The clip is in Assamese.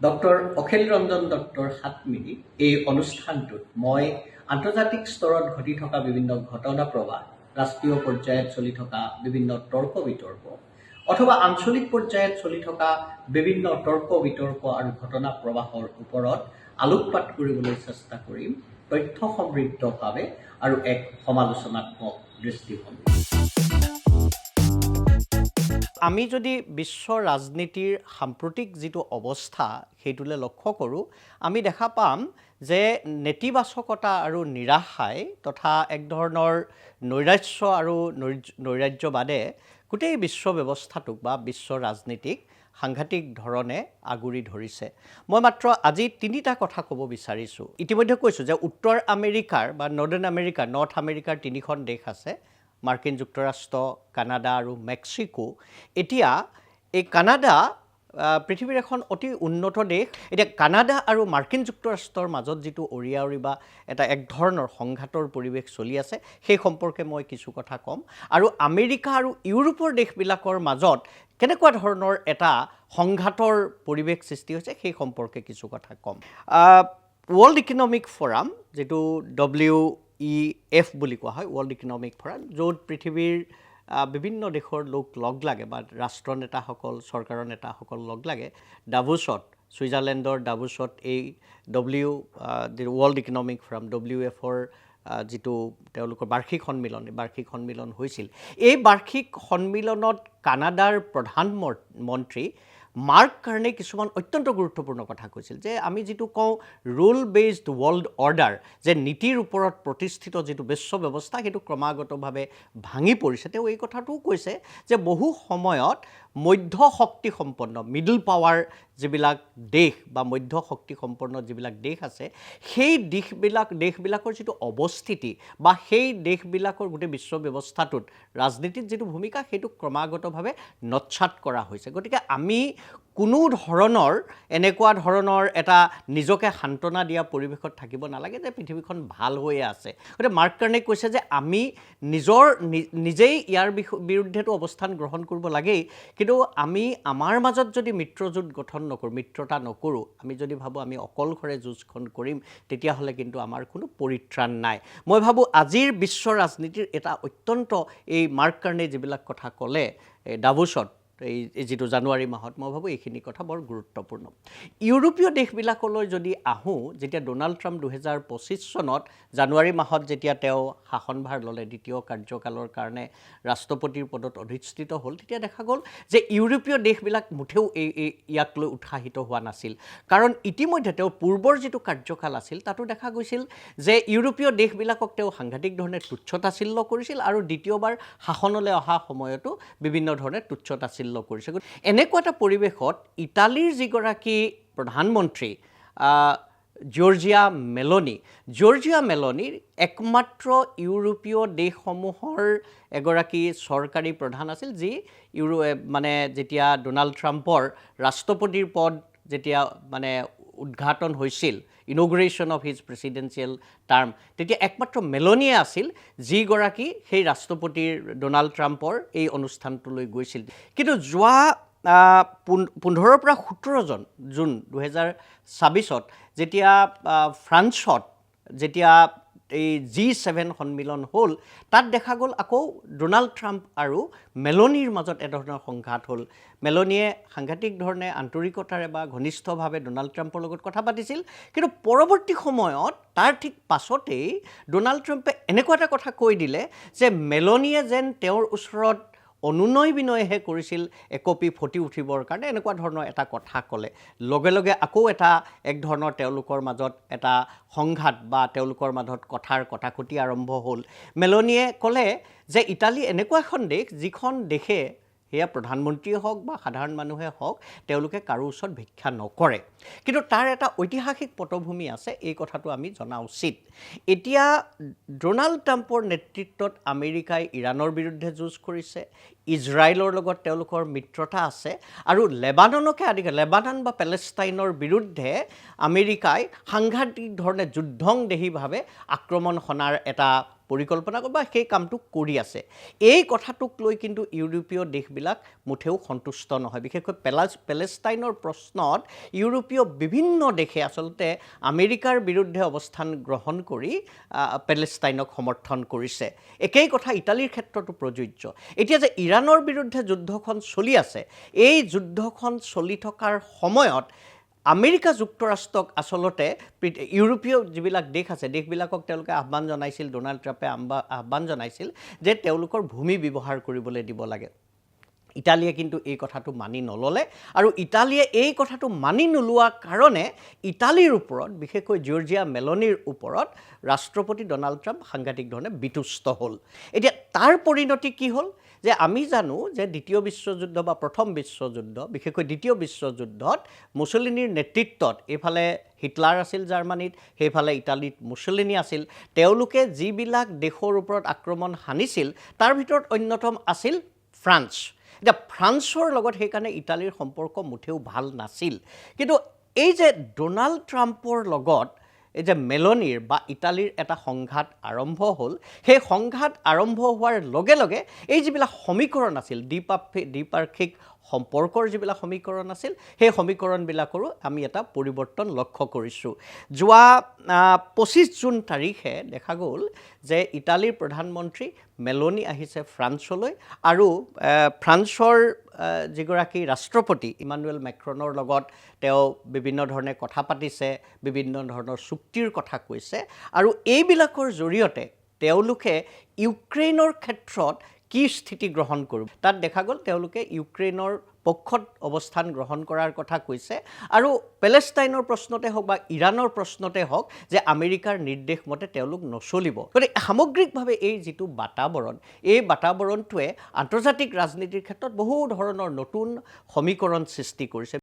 ডক্টৰ অখিল ৰঞ্জন দত্তৰ হাত মিলি এই অনুষ্ঠানটোত মই আন্তৰ্জাতিক স্তৰত ঘটি থকা বিভিন্ন ঘটনা প্ৰবাহ, ৰাষ্ট্ৰীয় পৰ্যায়ত চলি থকা বিভিন্ন তৰ্ক বিতৰ্ক অথবা আঞ্চলিক পৰ্যায়ত চলি থকা বিভিন্ন তৰ্ক বিতৰ্ক আৰু ঘটনা প্ৰবাহৰ ওপৰত আলোকপাত কৰিবলৈ চেষ্টা কৰিম তথ্য সমৃদ্ধভাৱে আৰু এক সমালোচনাত্মক দৃষ্টিভংগী। আমি যদি বিশ্ব ৰাজনীতিৰ সাম্প্ৰতিক যিটো অৱস্থা সেইটোলৈ লক্ষ্য কৰোঁ, আমি দেখা পাম যে নেতিবাচকতা আৰু নিৰাশাই তথা এক ধৰণৰ নৈৰাশ্য আৰু নৈৰাজ্যবাদে গোটেই বিশ্ব ব্যৱস্থাটোক বা বিশ্ব ৰাজনীতিক সাংঘাতিক ধৰণে আগুৰি ধৰিছে। মই মাত্ৰ আজি তিনিটা কথা ক'ব বিচাৰিছোঁ। ইতিমধ্যে কৈছোঁ যে উত্তৰ আমেৰিকাৰ বা নৰ্থ আমেৰিকাৰ তিনিখন দেশ আছে, মাৰ্কিন যুক্তৰাষ্ট্ৰ, কানাডা আৰু মেক্সিকো। এতিয়া এই কানাডা পৃথিৱীৰ এখন অতি উন্নত দেশ। এতিয়া কানাডা আৰু মাৰ্কিন যুক্তৰাষ্ট্ৰৰ মাজত যিটো অৰিয়াউৰি বা এক ধৰণৰ সংঘাতৰ পৰিৱেশ চলি আছে, সেই সম্পৰ্কে মই কিছু কথা ক'ম। আৰু আমেৰিকা আৰু ইউৰোপৰ দেশবিলাকৰ মাজত কেনেকুৱা ধৰণৰ এটা সংঘাতৰ পৰিৱেশ সৃষ্টি হৈছে সেই সম্পৰ্কে কিছু কথা ক'ম। ৱৰ্ল্ড ইকনমিক ফৰাম, যিটো WEF বুলি কোৱা হয়, ৱৰ্ল্ড ইকনমিক ফৰাম, য'ত পৃথিৱীৰ বিভিন্ন দেশৰ লোক লগ লাগে বা ৰাষ্ট্ৰ নেতাসকল, চৰকাৰৰ নেতাসকল লগ লাগে ডাভোছত, ছুইজাৰলেণ্ডৰ ডাভোছত এই ৱৰ্ল্ড ইকনমিক ফৰাম WEFৰ যিটো তেওঁলোকৰ বাৰ্ষিক সন্মিলন হৈছিল। এই বাৰ্ষিক সন্মিলনত কানাডাৰ প্ৰধানমন্ত্ৰী মাৰ্ক কাৰ্ণে কিছুমান অত্যন্ত গুৰুত্বপূৰ্ণ কথা কৈছিল যে আমি যিটো কওঁ ৰুল বেছড ৱৰ্ল্ড অৰ্ডাৰ, যে নীতিৰ ওপৰত প্ৰতিষ্ঠিত যিটো বিশ্ব ব্যৱস্থা সেইটো ক্ৰমাগতভাৱে ভাঙি পৰিছে। তেওঁ এই কথাটোও কৈছে যে বহু সময়ত মধ্য শক্তিসম্পন্ন মিডল পাৱাৰ যিবিলাক দেশ বা মধ্য শক্তিসম্পন্ন যিবিলাক দেশ আছে, সেই দেশবিলাকৰ যিটো অৱস্থিতি বা সেই দেশবিলাকৰ গোটেই বিশ্ব ব্যৱস্থাটোত ৰাজনীতিত যিটো ভূমিকা সেইটো ক্ৰমাগতভাৱে নৎসাৎ কৰা হৈছে। গতিকে আমি কোনো ধৰণৰ এনেকুৱা ধৰণৰ এটা নিজকে সান্তনা দিয়া পৰিৱেশত থাকিব নালাগে যে পৃথিৱীখন ভাল হৈয়ে আছে। গতিকে মাৰ্ক কাৰ্ণে কৈছে যে আমি নিজেই ইয়াৰ বিৰুদ্ধেতো অৱস্থান গ্ৰহণ কৰিব লাগেই, কিন্তু আমি আমাৰ মাজত যদি মিত্ৰতা নকৰোঁ, আমি যদি ভাবোঁ আমি অকলশৰে যুঁজখন কৰিম, তেতিয়াহ'লে কিন্তু আমাৰ কোনো পৰিত্ৰাণ নাই। মই ভাবোঁ আজিৰ বিশ্ব ৰাজনীতিৰ এটা অত্যন্ত এই মাৰ্ক কাৰ্ণে যিবিলাক কথা ক'লে ডাভোছত এই যিটো জানুৱাৰী মাহত, মই ভাবোঁ এইখিনি কথা বৰ গুৰুত্বপূৰ্ণ। ইউৰোপীয় দেশবিলাকলৈ যদি আহোঁ, যেতিয়া ডোনাল্ড ট্ৰাম্প 2025 চনত জানুৱাৰী মাহত যেতিয়া তেওঁ শাসনভাৰ ল'লে, দ্বিতীয় কাৰ্যকালৰ কাৰণে ৰাষ্ট্ৰপতিৰ পদত অধিষ্ঠিত হ'ল, তেতিয়া দেখা গ'ল যে ইউৰোপীয় দেশবিলাক মুঠেও ইয়াক লৈ উৎসাহিত হোৱা নাছিল। কাৰণ ইতিমধ্যে তেওঁৰ পূৰ্বৰ যিটো কাৰ্যকাল আছিল তাতো দেখা গৈছিল যে ইউৰোপীয় দেশবিলাকক তেওঁ সাংঘাতিক ধৰণে তুচ্ছ-তাচ্ছিল্য কৰিছিল আৰু দ্বিতীয়বাৰ শাসনলৈ অহা সময়তো বিভিন্ন ধৰণে তুচ্ছ-তাচ্ছিল্য কৰিছে। এনেকুৱা এটা পৰিৱেশত ইটালীৰ যিগৰাকী প্ৰধানমন্ত্ৰী জৰ্জিয়া মেলনিৰ একমাত্ৰ ইউৰোপীয় দেশসমূহৰ এগৰাকী চৰকাৰী প্ৰধান আছিল, যি যেতিয়া ডোনাল্ড ট্ৰাম্পৰ ৰাষ্ট্ৰপতিৰ পদ যেতিয়া উদ্ঘাটন হৈছিল, ইনগ্ৰেশ্যন অফ হিজ প্ৰেচিডেঞ্চিয়েল টাৰ্ম, তেতিয়া একমাত্ৰ মেলনিয়ে আছিল যিগৰাকী সেই ৰাষ্ট্ৰপতিৰ ডোনাল্ড ট্ৰাম্পৰ এই অনুষ্ঠানটোলৈ গৈছিল। কিন্তু যোৱা 15 পৰা 17 জুন 2026 যেতিয়া ফ্ৰান্সত এই G7 সন্মিলন হ'ল, তাত দেখা গ'ল আকৌ ডোনাল্ড ট্ৰাম্প আৰু মেলনিৰ মাজত ধৰণৰ সংঘাত হ'ল। মেলনিয়ে সাংঘাতিক ধৰণে আন্তৰিকতাৰে বা ঘনিষ্ঠভাৱে ডোনাল্ড ট্ৰাম্পৰ লগত কথা পাতিছিল, কিন্তু পৰৱৰ্তী সময়ত তাৰ ঠিক পাছতেই ডোনাল্ড ট্ৰাম্পে এনেকুৱা এটা কথা কৈ দিলে যে মেলনিয়ে যেন তেওঁৰ ওচৰত অনুনয় বিনয়হে কৰিছিল একপি ফটি উঠিবৰ কাৰণে, এনেকুৱা ধৰণৰ এটা কথা ক'লে। লগে লগে আকৌ এক ধৰণৰ তেওঁলোকৰ মাজত এটা সংঘাত বা তেওঁলোকৰ মাজত কথাকটি আৰম্ভ হ'ল। মেলনিয়ে ক'লে যে ইটালী এনেকুৱা এখন দেশ যিখন দেশে, সেয়া প্ৰধানমন্ত্ৰীয়ে হওক বা সাধাৰণ মানুহে হওক, তেওঁলোকে কাৰো ওচৰত ভিক্ষা নকৰে। কিন্তু তাৰ এটা ঐতিহাসিক পটভূমি আছে, এই কথাটো আমি জনা উচিত। এতিয়া ডোনাল্ড ট্ৰাম্পৰ নেতৃত্বত আমেৰিকাই ইৰাণৰ বিৰুদ্ধে যুঁজ কৰিছে, ইজৰাইলৰ লগত তেওঁলোকৰ মিত্ৰতা আছে, আৰু লেবানন বা পেলেষ্টাইনৰ বিৰুদ্ধে আমেৰিকাই সাংঘাতিক ধৰণে যুদ্ধংদেহীভাৱে আক্ৰমণ সনাৰ এটা পৰিকল্পনা বা সেই কামটো কৰি আছে। এই কথাটোক লৈ কিন্তু ইউৰোপীয় দেশবিলাক মুঠেও সন্তুষ্ট নহয়। বিশেষকৈ পেলেষ্টাইনৰ প্ৰশ্নত ইউৰোপীয় বিভিন্ন দেশে আচলতে আমেৰিকাৰ বিৰুদ্ধে অৱস্থান গ্ৰহণ কৰি পেলেষ্টাইনক সমৰ্থন কৰিছে। একেই কথা ইটালীৰ ক্ষেত্ৰতো প্ৰযোজ্য। এতিয়া যে ইৰাণৰ বিৰুদ্ধে যুদ্ধখন চলি আছে, এই যুদ্ধখন চলি থকাৰ সময়ত আমেৰিকা যুক্তৰাষ্ট্ৰক আচলতে ইউৰোপীয় যিবিলাক দেশ আছে, দেশবিলাকক তেওঁলোকে আহ্বান জনাইছিল, ডোনাল্ড ট্ৰাম্পে আহ্বান জনাইছিল যে তেওঁলোকৰ ভূমি ব্যৱহাৰ কৰিবলৈ দিব লাগে। ইটালীয়ে কিন্তু এই কথাটো মানি নল'লে, আৰু ইটালীয়ে এই কথাটো মানি নোলোৱাৰ কাৰণে ইটালীৰ ওপৰত, বিশেষকৈ জৰ্জিয়া মেলনিৰ ওপৰত ৰাষ্ট্ৰপতি ডোনাল্ড ট্ৰাম্প সাংঘাতিক ধৰণে বিতুষ্ট হ'ল। এতিয়া তাৰ পৰিণতি কি হ'ল যে আমি জানো যে দ্বিতীয় বিশ্বযুদ্ধ বা প্ৰথম বিশ্বযুদ্ধ, বিশেষকৈ দ্বিতীয় বিশ্বযুদ্ধত মুছলিনীৰ নেতৃত্বত এইফালে হিটলাৰ আছিল জাৰ্মানীত, সেইফালে ইটালীত মুছলিনী আছিল। তেওঁলোকে যিবিলাক দেশৰ ওপৰত আক্ৰমণ সানিছিল তাৰ ভিতৰত অন্যতম আছিল ফ্ৰান্স। এতিয়া ফ্ৰান্সৰ লগত সেইকাৰণে ইটালীৰ সম্পৰ্ক মুঠেও ভাল নাছিল। কিন্তু এই যে ডোনাল্ড ট্ৰাম্পৰ লগত এই যে মেলনিৰ বা ইটালীৰ এটা সংঘাত আৰম্ভ হ'ল, সেই সংঘাত আৰম্ভ হোৱাৰ লগে লগে এই যিবিলাক সমীকৰণ আছিল, দ্বিপাক্ষিক সম্পৰ্কৰ যিবিলাক সমীকৰণ আছিল, সেই সমীকৰণবিলাকৰো আমি এটা পৰিৱৰ্তন লক্ষ্য কৰিছোঁ। যোৱা 25 জুন তাৰিখে দেখা গ'ল যে ইটালীৰ প্ৰধানমন্ত্ৰী মেলনি আহিছে ফ্ৰান্সলৈ, আৰু ফ্ৰান্সৰ যিগৰাকী ৰাষ্ট্ৰপতি ইমানুৱেল মেক্ৰনৰ লগত তেওঁ বিভিন্ন ধৰণে কথা পাতিছে, বিভিন্ন ধৰণৰ চুক্তিৰ কথা কৈছে, আৰু এইবিলাকৰ জৰিয়তে তেওঁলোকে ইউক্ৰেইনৰ ক্ষেত্ৰত কি স্থিতি গ্ৰহণ কৰিব তাত দেখা গ'ল তেওঁলোকে ইউক্ৰেইনৰ পক্ষত অৱস্থান গ্ৰহণ কৰাৰ কথা কৈছে, আৰু পেলেষ্টাইনৰ প্ৰশ্নতে হওক বা ইৰাণৰ প্ৰশ্নতে হওক যে আমেৰিকাৰ নিৰ্দেশ মতে তেওঁলোক নচলিব। গতিকে সামগ্ৰিকভাৱে এই যিটো বাতাবৰণ, এই বাতাবৰণটোৱে আন্তৰ্জাতিক ৰাজনীতিৰ ক্ষেত্ৰত বহু ধৰণৰ নতুন সমীকৰণ সৃষ্টি কৰিছে।